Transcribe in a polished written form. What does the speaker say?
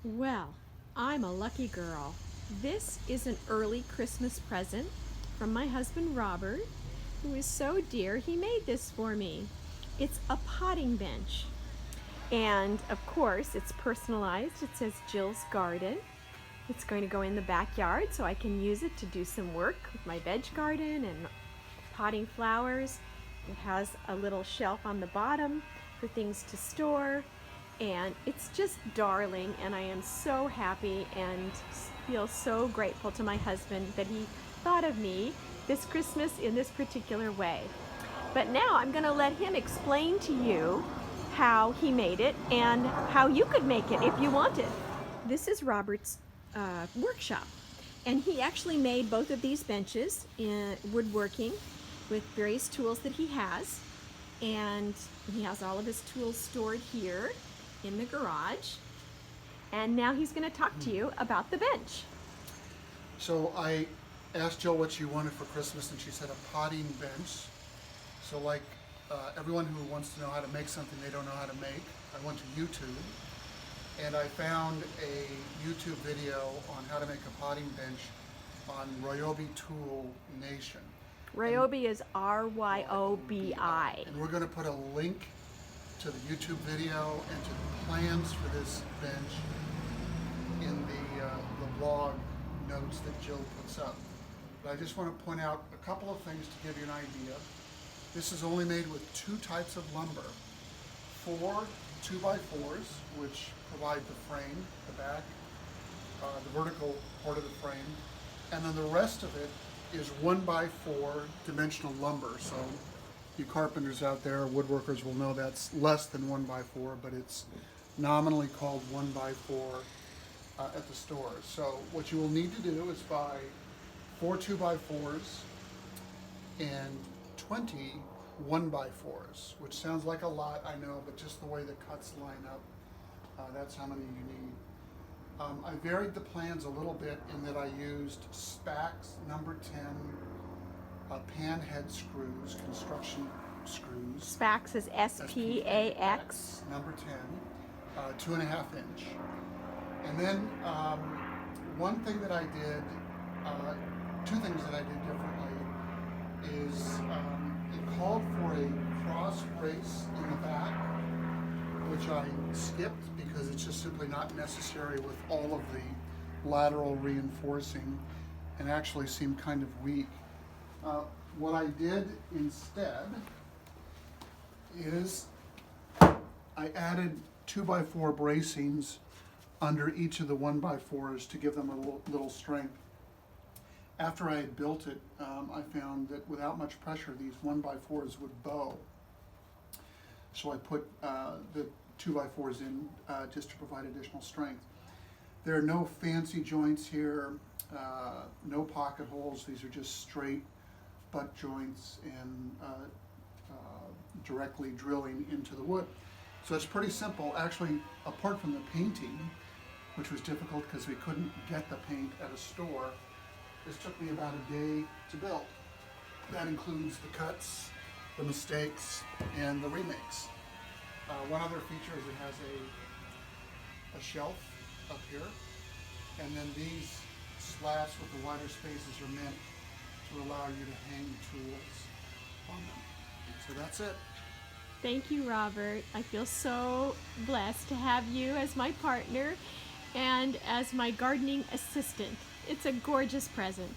Well, I'm a lucky girl. This is an early Christmas present from my husband Robert, who is so dear he made this for me. It's a potting bench. And of course, it's personalized. It says Jill's Garden. It's going to go in the backyard so I can use it to do some work with my veg garden and potting flowers. It has a little shelf on the bottom for things to store, and it's just darling, and I am so happy and feel so grateful to my husband that he thought of me this Christmas in this particular way. But now I'm going to let him explain to you how he made it and how you could make it if you wanted. This is Robert's workshop, and he actually made both of these benches in woodworking with various tools that he has, and he has all of his tools stored here in the garage. And now he's going to talk to you about the bench. So I asked Jill what she wanted for Christmas, and she said a potting bench. So like everyone who wants to know how to make something they don't know how to make, I went to YouTube and I found a YouTube video on how to make a potting bench on Ryobi Tool Nation. Ryobi is R-Y-O-B-I. And we're going to put a link to the YouTube video and to the plans for this bench in the blog notes that Jill puts up. But I just want to point out a couple of things to give you an idea. This is only made with two types of lumber. 4 2x4s, which provide the frame, the back, the vertical part of the frame, and then the rest of it is 1x4 dimensional lumber. So you carpenters out there, woodworkers will know that's less than 1x4, but it's nominally called 1x4 at the stores. So what you will need to do is buy 4 2x4s and 20 1x4s, which sounds like a lot, I know, but just the way the cuts line up, that's how many you need. I varied the plans a little bit in that I used Spax number 10 pan head screws, construction screws. Spax is S-P-A-X. Number 10, 2.5 inch. And then one thing that I did, two things that I did differently is it called for a cross brace in the back, which I skipped because it's just simply not necessary with all of the lateral reinforcing and actually seemed kind of weak. What I did instead is I added 2x4 bracings under each of the 1x4s to give them a little strength. After I had built it, I found that without much pressure, these 1x4s would bow. So I put the 2x4s in just to provide additional strength. There are no fancy joints here, no pocket holes. These are just straight butt joints and directly drilling into the wood. So it's pretty simple. Actually, apart from the painting, which was difficult because we couldn't get the paint at a store, this took me about a day to build. That includes the cuts, the mistakes, and the remakes. One other feature is it has a shelf up here, and then these slats with the wider spaces are meant to allow you to hang tools on them. So that's it. Thank you, Robert. I feel so blessed to have you as my partner and as my gardening assistant. It's a gorgeous present.